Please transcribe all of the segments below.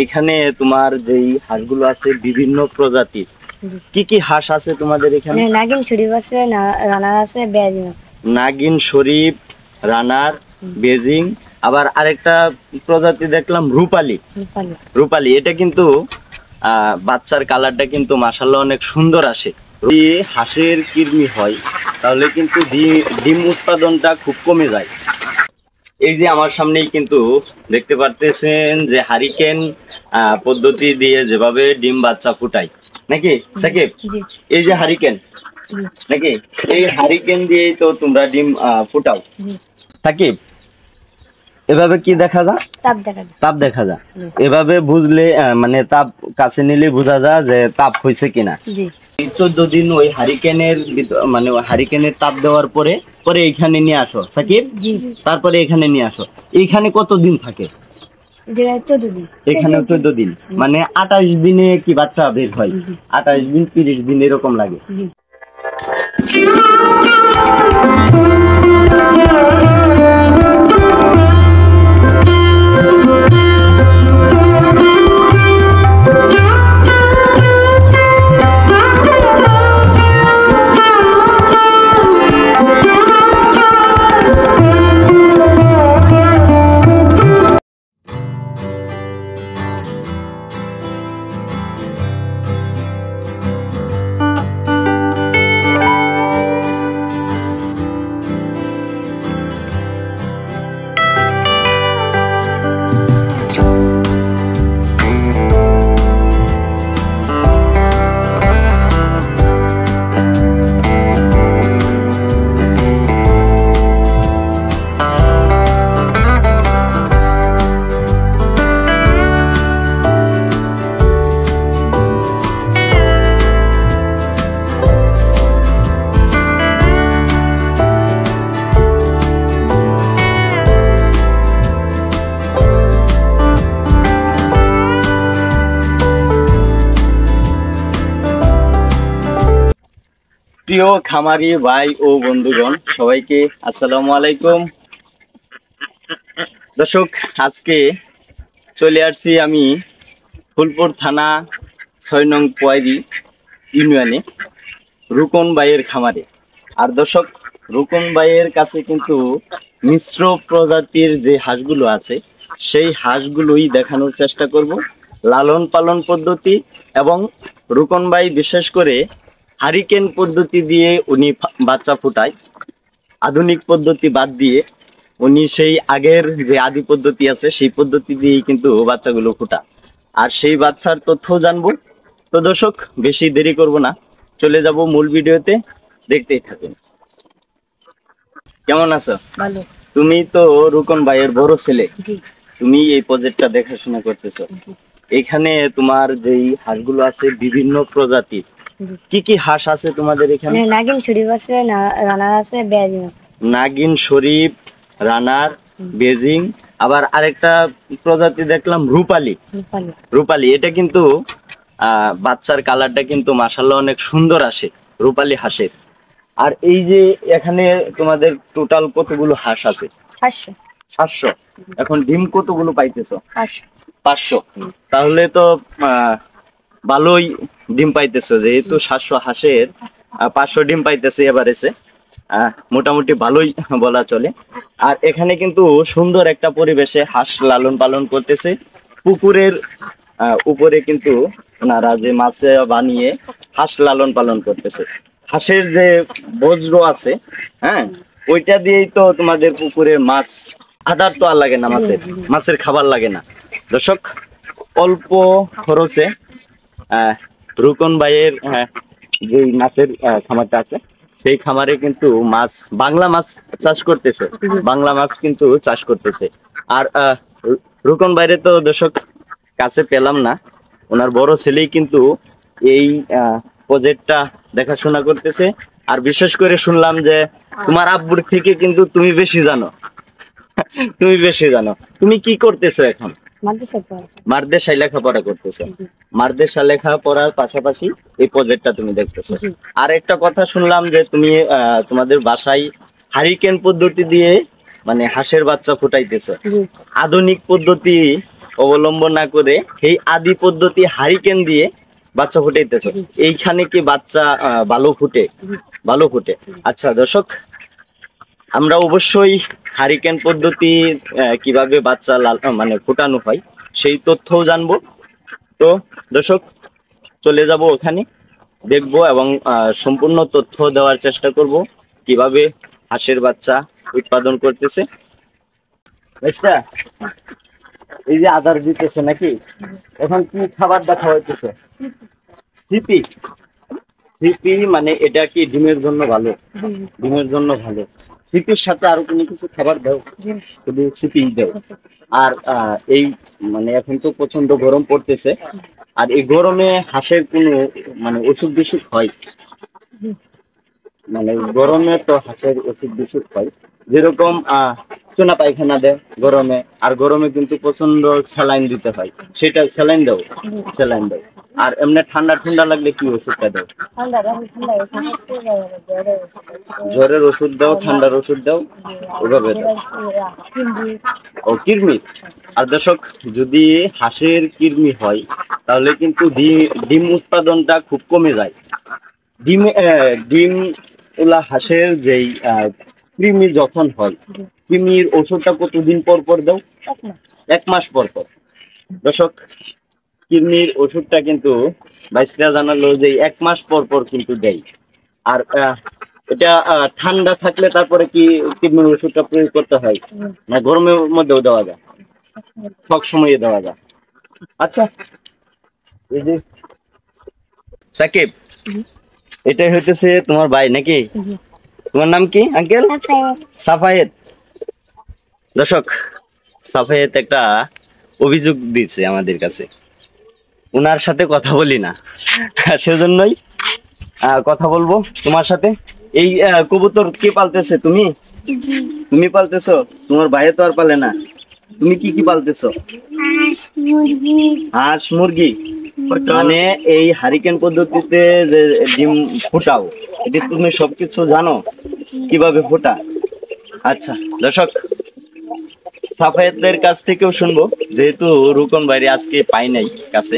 এখানে তোমার যেই হাঁসগুলো আছে বিভিন্ন প্রজাতির, কি কি হাঁস আছে তোমাদের এখানে? নাগিন শরীফ আছে, রানার আছে, বেজিং আছে। নাগিন শরীফ, রানার, বেজিং, আবার আরেকটা প্রজাতি দেখলাম রূপালী। রূপালী এটা কিন্তু বাচ্চার কালারটা কিন্তু মাশাআল্লাহ অনেক সুন্দর আসে। যদি হাঁসের কৃমি হয় তাহলে কিন্তু ডিম উৎপাদনটা খুব কমে যায়। এই যে আমার সামনেই কিন্তু দেখতে পারতেছেন যে হারিকেন পদ্ধতি দিয়ে যেভাবে ডিম বাচ্চা ফুটায় নাকি সাকিব, এই যে হারিকেন নাকি, এই হারিকেন দিয়েই তো তোমরা ডিম ফুটাও সাকিব। এভাবে কি দেখা যায়? তাপ দেখা যায়। এভাবে বুঝলে মানে তাপ কাছে নিলে বোঝা যায় যে তাপ হয়েছে কিনা। 14 দিন ওই হারিকেনের মানে হারিকেনের তাপ দেওয়ার পরে পরে এখানে নিয়ে আসো সাকিব, তারপরে এখানে নিয়ে আসো। এইখানে কত দিন থাকে? এখানে 14 দিন, মানে 28 দিনে কি বাচ্চা বের হয়? 28 দিন 30 দিন এরকম লাগে। প্রিয় খামারি ভাই ও বন্ধুগণ, সবাইকে আসসালামু আলাইকুম। দর্শক, আজকে চলে আসছি আমি ফুলপুর থানা 6 নং পয়রি ইউনিয়নে রুকন ভাইয়ের খামারে। আর দর্শক, রুকন ভাইয়ের কাছে কিন্তু মিশ্র প্রজাতির যে হাঁসগুলো আছে সেই হাঁসগুলোই দেখানোর চেষ্টা করব, লালন পালন পদ্ধতি। এবং রুকন ভাই বিশেষ করে হারিকেন পদ্ধতি দিয়ে উনি বাচ্চা ফুটায়, আধুনিক পদ্ধতি বাদ দিয়ে উনি সেই আগের যে আদি পদ্ধতি আছে সেই পদ্ধতি দিয়েই কিন্তু বাচ্চাগুলো ফুটা। আর সেই বাচ্চার তথ্য জানবো। তো দর্শক, বেশি দেরি করব না, চলে যাব মূল ভিডিওতে, দেখতেই থাকুন। কেমন আছো? ভালো। তুমি তো রুকন ভাইয়ের বড় ছেলে, তুমি এই প্রজেক্টটা দেখাশোনা করতেছো। এখানে তোমার যেই হাঁসগুলো আছে বিভিন্ন প্রজাতির, কি কি হাঁস আছে তোমাদের এখানে? নাগিন শরীফ আছে, রানার আছে, বেজিং আছে। নাগিন শরীফ, রানার, বেজিং, আবার আরেকটা প্রজাতি দেখলাম রূপালী। রূপালী এটা কিন্তু বাচ্চার কালারটা কিন্তু মাশাআল্লাহ অনেক সুন্দর আসে রূপালী হাঁসের। আর এই যে এখানে তোমাদের টোটাল কতগুলো হাঁস আছে? 700। এখন ডিম কতগুলো পাইতেছো? 500। তাহলে তো ভালোই ডিম পাইতেছো, যেহেতু 700 হাঁসের 500 ডিম পাইতেছে এবারেছে, মোটামুটি ভালোই বলা চলে। আর এখানে কিন্তু সুন্দর একটা পরিবেশে হাঁস লালন পালন করতেছে। পুকুরের উপরে কিন্তু ওনারা যে মাছে বানিয়ে হাঁস লালন পালন করতেছে। হাঁসের যে বজ্র আছে, হ্যাঁ, ওইটা দিয়েই তো তোমাদের পুকুরের মাছ, আদার তো আর লাগে না, মাছের খাবার লাগে না। দর্শক, অল্প খরচে রুকন ভাইয়ের যে মাছের খামারটা আছে সেই খামারে কিন্তু মাছ, বাংলা মাছ চাষ করতেছে, বাংলা মাছ কিন্তু চাষ করতেছে। আর রুকন ভাইরে তো দর্শক কাছে পেলাম না, ওনার বড় ছেলেই কিন্তু এই প্রজেক্টটা দেখাশোনা করতেছে। আর বিশেষ করে শুনলাম যে তোমার আব্বুর থেকে কিন্তু তুমি বেশি জানো। তুমি বেশি জানো। তুমি কি করতেছো এখন? মাদ্রাসায় লেখাপড়া করতেছো। মাদ্রাসা লেখাপড়ার পাশাপাশি এই প্রজেক্টটা তুমি দেখতেছো। আর একটা কথা শুনলাম যে তুমি তোমাদের বাসায় হারিকেন পদ্ধতি দিয়ে মানে হাঁসের বাচ্চা ফুটাইতেছো। আধুনিক পদ্ধতি অবলম্বন না করে এই আদি পদ্ধতি হারিকেন দিয়ে বাচ্চা ফুটাইতেছে। এইখানে কি বাচ্চা ভালো ফুটে? ভালো ফুটে। আচ্ছা দর্শক, আমরা অবশ্যই হারিকেন পদ্ধতি কিভাবে বাচ্চা মানে ফোটানো হয় সেই তথ্যও জানবো। তো দর্শক, চলে যাব ওখানে, দেখবো এবং সম্পূর্ণ তথ্য দেওয়ার চেষ্টা করব কিভাবে হাঁসের বাচ্চা উৎপাদন করতেছে। বুঝছা? এই যে আদার দিতেছে নাকি, এখন কি খাবার দেখা হইতেছে? সিপি। সিপি মানে এটা কি ডিমের জন্য ভালো? ডিমের জন্য ভালো। সিপির সাথে আরো কোনো কিছু খাবার দাও? শুধু সিপি দাও। আর এই মানে এখন তো প্রচন্ড গরম পড়তেছে, আর এই গরমে হাঁসের কোনো মানে অসুখ বিসুখ হয়? মানে গরমে তো হাঁসের অসুখ বিসুখ হয়, যেরকম চুনা পায়খানা দেয় গরমে, আর গরমে কিন্তু প্রচন্ড স্যালাইন দিতে হয়, সেটা স্যালাইন দাও? স্যালাইন দাও। আর এমনি ঠান্ডা ঠান্ডা লাগলে কি ওষুধটা দাও? জ্বরের ওষুধ দাও, ঠান্ডার ওষুধ দাও, ওভাবে দাও। ও কৃমি। আর দর্শক, যদি হাঁসের কৃমি হয় তাহলে কিন্তু ডিম উৎপাদনটা খুব কমে যায়। ডিম ওলা হাঁসের যেই কৃমি যখন হয়, কৃমির ওষুধটা কতদিন পর পর দাও? 1 মাস পর পর। দর্শক, কৃমির ওষুধটা কিন্তু বাইসরা জানালো যে 1 মাস পর পর কিন্তু দেয়। আর এটা ঠান্ডা থাকলে তারপরে কি কৃমির ওষুধটা প্রয়োগ করতে হয় না গরমের মধ্যেও দেওয়া যায়? সব সময় দেওয়া যায়। আচ্ছা, এই যে সাকিব, এটাই হইতেছে তোমার ভাই নাকি? তোমার নাম কি আঙ্কেল? সাফায়েত। দর্শক, সাফায়েত একটা অভিযোগ দিচ্ছে আমাদের কাছে, ওনার সাথে কথা বলি না, সেজন্যই কথা বলবো তোমার সাথে। এই কবুতর কে পালতেছে? তুমি? তুমি পালতেছো? তোমার ভাই তো আর পালে না। তুমি কি কি পালতেছো? হাঁস মুরগি। মানে এই হারিকেন পদ্ধতিতে যে ডিম ফোটাও, এটি তুমি সবকিছু জানো কিভাবে ফোটা? আচ্ছা দর্শক, সাফায়েতদের কাছ থেকেও শুনবো, যেহেতু রুকন বাইরে আজকে পাই নাই কাছে।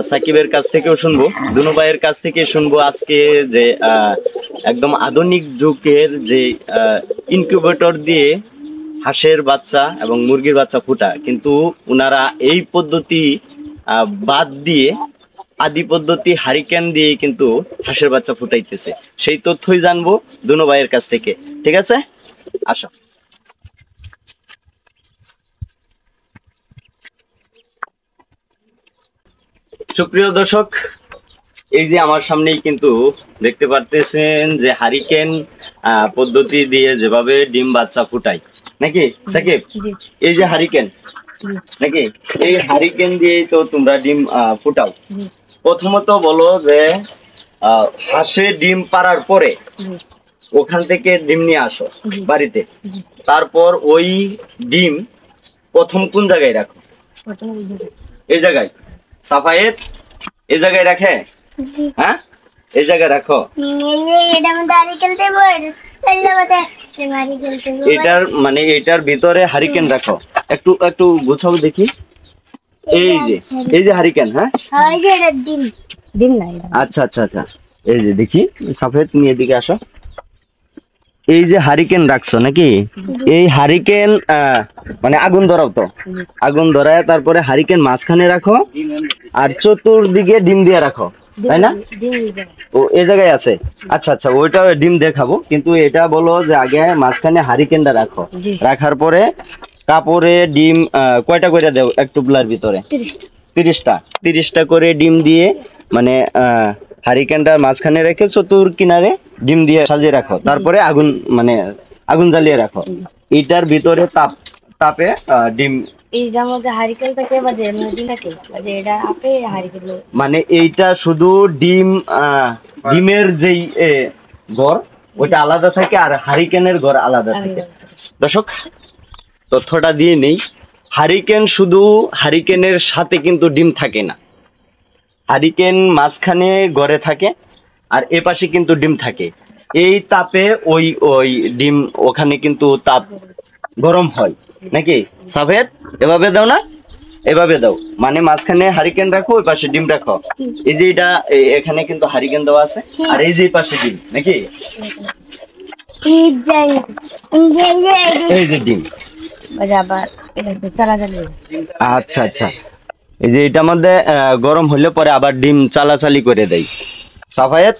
সাকিবের কাছ থেকেও শুনবো, দুনু ভাইয়ের কাছ থেকে শুনবো আজকে যে একদম আধুনিক যুগের যে ইনকিউবেটর দিয়ে হাঁসের বাচ্চা এবং মুরগির বাচ্চা ফুটা, কিন্তু ওনারা এই পদ্ধতি বাদ দিয়ে আদি পদ্ধতি হারিকেন দিয়ে কিন্তু হাঁসের বাচ্চা ফুটাইতেছে। সেই তথ্যই জানবো দুনু ভাইয়ের কাছ থেকে। ঠিক আছে, আসো। সুপ্রিয় দর্শক, এই যে আমার সামনেই কিন্তু দেখতে পারতেছেন যে হারিকেন পদ্ধতি দিয়ে যেভাবে ডিম বাচ্চা ফুটাই নাকি সাকিব? এই যে হারিকেন নাকি, এই হারিকেন দিয়ে তো তোমরা ডিম ফুটাও। প্রথমত বলো যে হাঁসে ডিম পাড়ার পরে ওখান থেকে ডিম নিয়ে আসো বাড়িতে, তারপর ওই ডিম প্রথম কোন জায়গায় রাখো? এই জায়গায়। সাফায়েত এই জায়গায় রাখে? হ্যাঁ, এই জায়গায় রাখো। এটার মানে এটার ভিতরে হারিকেন রাখো। একটু একটু গোছাও দেখি। এই যে হারিকেন। হ্যাঁ, আচ্ছা আচ্ছা আচ্ছা, এই যে দেখি। সাফায়েত নিয়ে এদিকে আসো। এই যে হারিকেন রাখছো নাকি, এই হারিকেন মানে আগুন ধরাও তো, আগুন ধরায় তারপরে হারিকেন মাঝখানে রাখো, আর চতুর্দিকে ডিম দিয়ে রাখো, তাই না? ও এই জায়গায় আছে। আচ্ছা আচ্ছা, ওইটা ডিম দেখাবো, কিন্তু এটা বলো যে আগে মাঝখানে হারিকেনটা রাখো, রাখার পরে কাপড়ে ডিম কয়টা করে দেও এক টুপলার ভিতরে? 30টা করে ডিম দিয়ে, মানে হারিকেনটা মাঝখানে রেখে চতুর কিনারে ডিম দিয়ে সাজিয়ে রাখো, তারপরে আগুন মানে আগুন জ্বালিয়ে রাখো। এটার ভিতরে তাপে ডিম, মানে এইটা শুধু ডিমের যেই ঘর ওইটা আলাদা থাকে, আর হারিকেনের ঘর আলাদা থাকে। দর্শক, তথ্যটা দিয়ে নেই, হারিকেন শুধু হারিকেনের সাথে কিন্তু ডিম থাকে না, হারিকেন মাঝখানে ঘরে থাকে, আর এ পাশে কিন্তু ডিম থাকে। এই তাপে ওই ওই ডিম ওখানে কিন্তু তাপ গরম হয় নাকি? সাফেদ এভাবে দাও না, এভাবে দাও, মানে মাঝখানে হারিকেন রাখো, ওই পাশে ডিম রাখো। এই যে এটা এখানে কিন্তু হারিকেন দেওয়া আছে, আর এই যে এই পাশে ডিম নাকি, এই যে ডিম। আবার চালাচালি আচ্ছা আচ্ছা, এই যে এটার মধ্যে গরম হলে পরে আবার ডিম চালাচালি করে দেয়। সাফায়েত,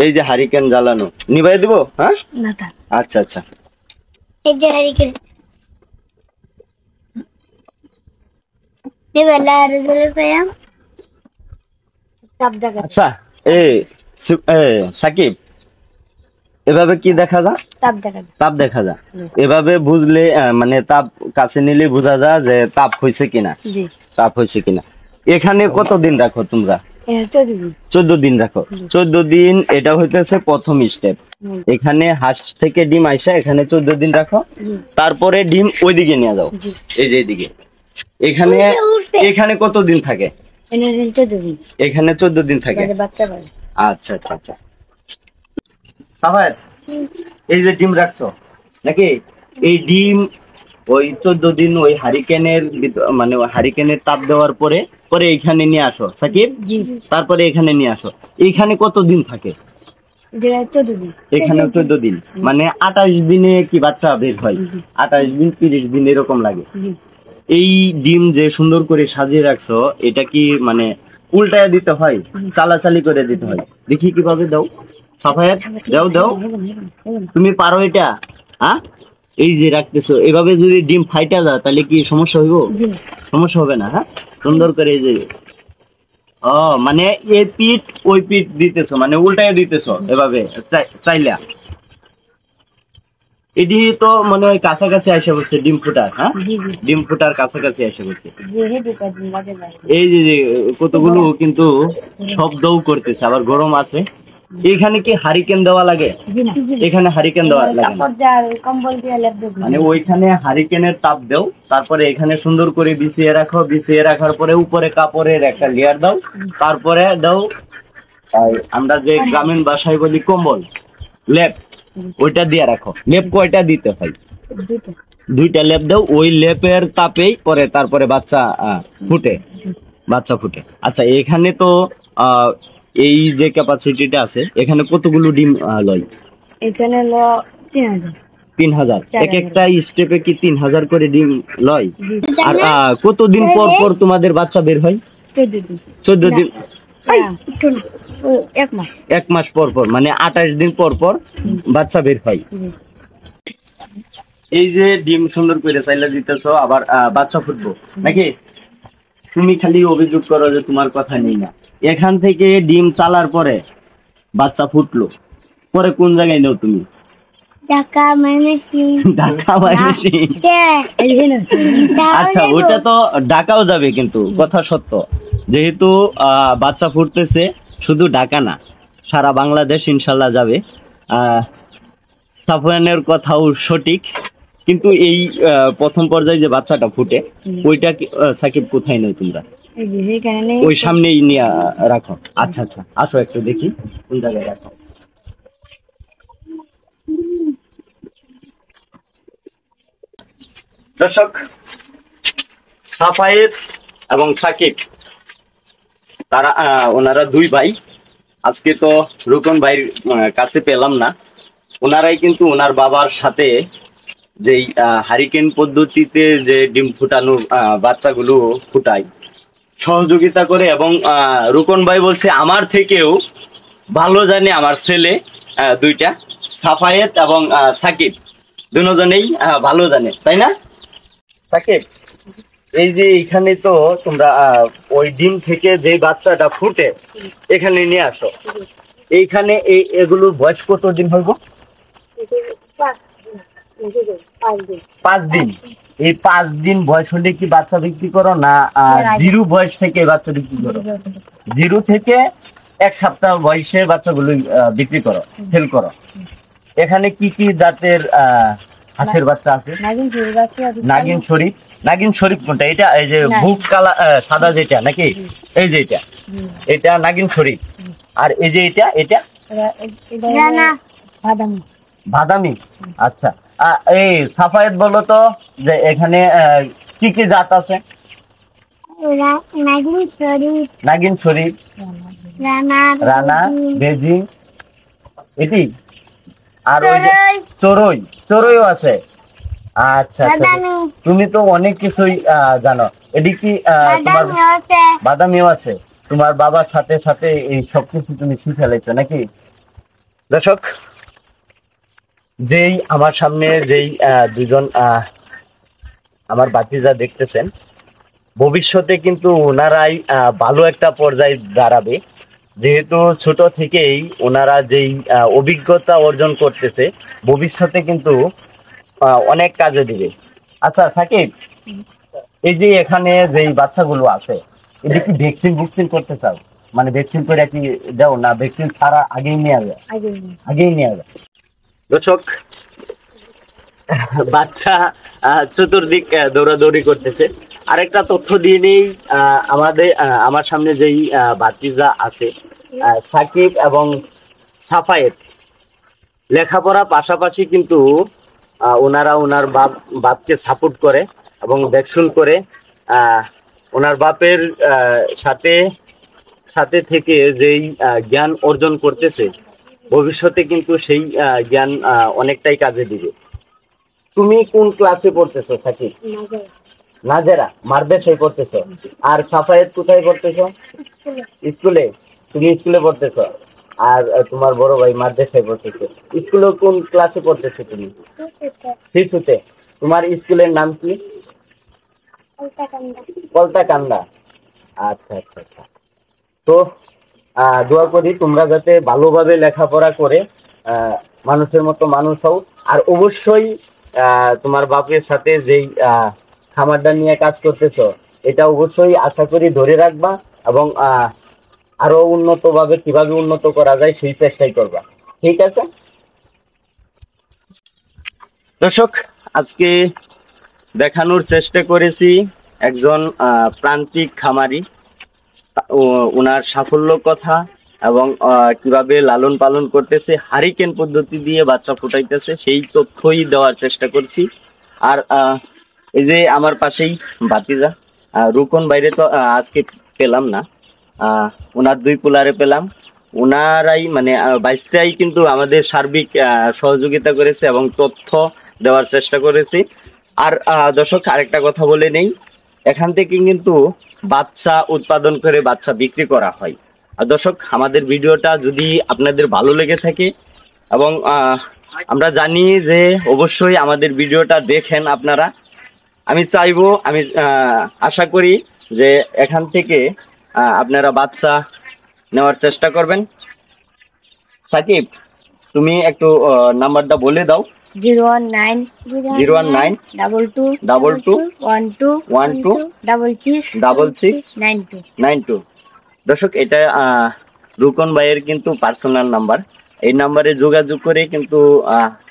এই যে হারিকেন জ্বালানো, নিভাই দিব? হ্যাঁ, না থাক। আচ্ছা আচ্ছা। এই যে হারিকেন আচ্ছা, সাকিব, এভাবে কি দেখা যায়? তাপ দেখা যায়। এভাবে বুঝলে মানে তাপ কাছে নিলে বোঝা যায় যে তাপ হয়েছে কিনা, তাপ হয়েছে কিনা। এখানে কতদিন রাখো তোমরা? 14 দিন রাখো। 14 দিন, এটা হইতেছে প্রথম স্টেপ। এখানে হাঁস থেকে ডিম আইসা এখানে 14 দিন রাখো, তারপরে ডিম ওইদিকে নিয়ে যাও, এই যে এইদিকে। এখানে এখানে কতদিন থাকে? এখানে 14 দিন থাকে। আচ্ছা আচ্ছা আচ্ছা। সাফায়েত, এই যে ডিম রাখছো নাকি, এই ডিম ওই 14 দিন ওই হারিকেনের মানে হারিকেনের তাপ দেওয়ার পরে পরে এখানে নিয়ে আসো সাকিব, তারপরে এখানে নিয়ে আসো। এইখানে কতদিন থাকে? এখানে 14 দিন, মানে 28 দিনে কি বাচ্চা বের হয়? 28 দিন 30 দিন এরকম লাগে। এই ডিম যে সুন্দর করে সাজিয়ে রাখছো, এটা কি মানে উল্টায় দিতে হয়, চালাচালি করে দিতে হয়? দেখি কিভাবে দাও সাফায়াত, দাও দাও, তুমি পারো এটা? হ্যাঁ, এই যে রাখতেছো, এভাবে যদি ডিম ফাইটা যায় তাহলে কি সমস্যা হইব? সমস্যা হবে না। হ্যাঁ, সুন্দর করে এই যে, ও মানে এই পিঠ ওই পিঠ দিতেছো, মানে উল্টায় দিতেছো এভাবে চাইলা। এটি তো মনে হয় কাছাকাছি এসে বসছে ডিম ফুটার। হ্যাঁ, ডিম ফুটার কাছাকাছি এসে বসছে। এই যে যে কতগুলো কিন্তু শব্দও করতেছে, আবার গরম আছে। এখানে কি হারিকেন দেওয়া লাগে? এখানে হারিকেন দেওয়া লাগে না। মানে ওইখানে হারিকেনের তাপ দাও, তারপরে এখানে সুন্দর করে বিছিয়ে রাখো, বিছিয়ে রাখার পরে উপরে কাপড়ের একটা লেয়ার দাও, তারপরে দাও আমরা যে গ্রামীণ ভাষায় বলি কম্বল, লেপ, ওইটা দিয়ে রাখো। লেপ কয়টা দিতে হয়? দুইটা লেপ দাও, ওই লেপের তাপেই পরে তারপরে বাচ্চা ফুটে, বাচ্চা ফুটে। আচ্ছা, এখানে তো এই যে ক্যাপাসিটিটা আছে, এখানে কতগুলো ডিম লয়? এখানে 3000। এক একটা স্টেপে কি 3000 করে ডিম লয়? আর কতদিন পর পর তোমাদের বাচ্চা বের হয়? 14 দিন, 1 মাস পর পর, মানে 28 দিন পর পর বাচ্চা বের হয়। এই যে ডিম সুন্দর করে চাইলা দিতেছো, আবার বাচ্চা ফুটবো নাকি? তুমি খালি অভিযোগ করো যে তোমার কথা নেই না। এখান থেকে ডিম চালার পরে বাচ্চা ফুটলো, পরে কোন জায়গায় নাও তুমি? ঢাকা ময়মনসিংহ। আচ্ছা, ওটা তো ঢাকাও যাবে, কিন্তু কথা সত্য, যেহেতু বাচ্চা ফুটতেছে, শুধু ঢাকা না, সারা বাংলাদেশ ইনশাল্লাহ যাবে। সাফওয়ানের কথাও সঠিক, কিন্তু এই প্রথম পর্যায়ে যে বাচ্চাটা ফুটে, ওইটা সাকিব কোথায় নেই তোমরা? ওই সামনেই নিয়ে রাখো। আচ্ছা আচ্ছা, আসো একটু দেখি কোন জায়গায় রাখো। দর্শক, সাফায়েত এবং সাকিব, তারা ওনারা দুই ভাই। আজকে তো রুকন ভাইয়ের কাছে পেলাম না। ওনারাই কিন্তু ওনার বাবার সাথে যেই হারিকেন পদ্ধতিতে যে ডিম ফুটানো বাচ্চাগুলো ফুটায়, সহযোগিতা করে। এবং রুকন ভাই বলছে আমার থেকেও ভালো জানে আমার ছেলে দুইটা, সাফায়েত এবং সাকিব, দুজনেই ভালো জানে, তাই না সাকিব? এই যে এখানে তো তোমরা ওই ডিম থেকে যে বাচ্চাটা ফুটে এখানে নিয়ে আসো, এইখানে এগুলোর বয়স কতদিন হইব? 5 দিন। এই 5 দিন বয়স হলে কি বাচ্চা বিক্রি করো না জিরো বয়স থেকে বাচ্চা বিক্রি করো? জিরো থেকে 1 সপ্তাহ বয়সে বাচ্চাগুলো বিক্রি করো, সেল করো। এখানে কি কি জাতের হাঁসের বাচ্চা আছে? নাগিন শরীফ। নাগিন শরীফ কোনটা? এটা এই যে বুক কালা সাদা যেটা নাকি? এই যে এটা নাগিন শরীফ। আর এই যে এটা বাদামি। আচ্ছা, এই সাফায়েত বলো তো যে এখানে কি কি জাত আছে? নাগিন শরীফ, নাগিন শরীফ, রানা, রানা, বেজিং, এটি আর ওই যে চড়ুই, চড়ুইও আছে। আচ্ছা আচ্ছা, তুমি তো অনেক কিছুই জানো। এটি কি তোমার বাদামিও আছে? তোমার বাবার সাথে সাথে এই সবকিছু তুমি শিখে ফেলেছো নাকি? দর্শক, যেই আমার সামনে যেই দুজন আমার ভাতিজা দেখতেছেন, ভবিষ্যতে কিন্তু ওনারাই ভালো একটা পর্যায়ে দাঁড়াবে, যেহেতু ছোট থেকেই ওনারা যেই অভিজ্ঞতা অর্জন করতেছে, ভবিষ্যতে কিন্তু অনেক কাজে দিবে। আচ্ছা সাকিব, এই যে এখানে যেই বাচ্চাগুলো আছে, এদের কি ভ্যাকসিন ভ্যাকসিন করতে চাও? মানে ভ্যাকসিন করে কি দাও না ভ্যাকসিন ছাড়া আগেই নিয়ে যাবে? আগেই নিয়ে যাবে। দর্শক, বাচ্চা চতুর্দিক দৌড়াদৌড়ি করতেছে। আরেকটা তথ্য দিয়ে নেই, আমার সামনে যেই ভাতিজা আছে সাকিব এবং সাফায়েত, লেখাপড়া পাশাপাশি কিন্তু ওনারা ওনার বাপকে সাপোর্ট করে এবং ভ্যাকসিন করে। ওনার বাপের সাথে সাথে থেকে যেই জ্ঞান অর্জন করতেছে, ভবিষ্যতে কিন্তু সেই জ্ঞান অনেকটাই কাজে দিবে। তুমি কোন ক্লাসে পড়তেছো সাকিব? নাজেরা মাদ্রাসায় পড়তেছো। আর সাফায়েত কোথায় পড়তেছো? স্কুলে। তুমি স্কুলে পড়তেছো, আর তোমার বড় ভাই মাদ্রাসায় পড়তেছে। স্কুলে কোন ক্লাসে পড়তেছো তুমি? শিশুতে। তোমার স্কুলের নাম কি? কলতাকান্দা। আচ্ছা আচ্ছা আচ্ছা। তো দোয়া করি তোমরা যাতে ভালোভাবে লেখাপড়া করে মানুষের মতো মানুষ হও। আর অবশ্যই তোমার বাপের সাথে যেই খামারটা নিয়ে কাজ করতেছো, এটা অবশ্যই আশা করি ধরে রাখবা এবং আরো উন্নতভাবে কিভাবে উন্নত করা যায় সেই চেষ্টাই করবা। ঠিক আছে দর্শক, আজকে দেখানোর চেষ্টা করেছি একজন প্রান্তিক খামারি, ওনার সাফল্য কথা এবং কিভাবে লালন পালন করতেছে, হারিকেন পদ্ধতি দিয়ে বাচ্চা ফুটাইতেছে, সেই তথ্যই দেওয়ার চেষ্টা করছি। আর এই যে আমার পাশেই ভাতিজা রুকন, বাইরে তো আজকে পেলাম না, ওনার দুই পোলারে পেলাম। ওনারাই মানে বাইশটাই কিন্তু আমাদের সার্বিক সহযোগিতা করেছে এবং তথ্য দেওয়ার চেষ্টা করেছি। আর দর্শক, আরেকটা কথা বলে নেই, এখান থেকে কিন্তু বাচ্চা উৎপাদন করে বাচ্চা বিক্রি করা হয়। আর দর্শক, আমাদের ভিডিওটা যদি আপনাদের ভালো লেগে থাকে এবং আমরা জানি যে অবশ্যই আমাদের ভিডিওটা দেখেন আপনারা, আমি চাইবো, আমি আশা করি যে এখান থেকে আপনারা বাচ্চা নেওয়ার চেষ্টা করবেন। সাকিব, তুমি একটু নাম্বারটা বলে দাও। 019 22 12 66 92। দর্শক, এটা রুকন ভাইয়ের কিন্তু পার্সোনাল নাম্বার। এই নাম্বারে যোগাযোগ করে কিন্তু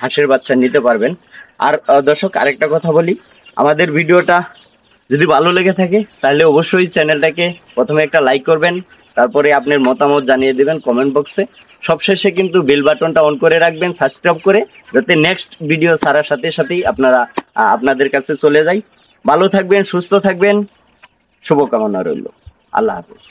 হাঁসের বাচ্চা নিতে পারবেন। আর দর্শক, আরেকটা কথা বলি, আমাদের ভিডিওটা যদি ভালো লেগে থাকে তাহলে অবশ্যই চ্যানেলটাকে প্রথমে একটা লাইক করবেন, তারপরে আপনার মতামত জানিয়ে দেবেন কমেন্ট বক্সে। সবশেষে কিন্তু বেল বাটনটা অন করে রাখবেন সাবস্ক্রাইব করে, যাতে নেক্সট ভিডিও ছাড়ার সাথে সাথেই আপনাদের কাছে চলে যায়। ভালো থাকবেন, সুস্থ থাকবেন, শুভকামনা রইল। আল্লাহ হাফেজ।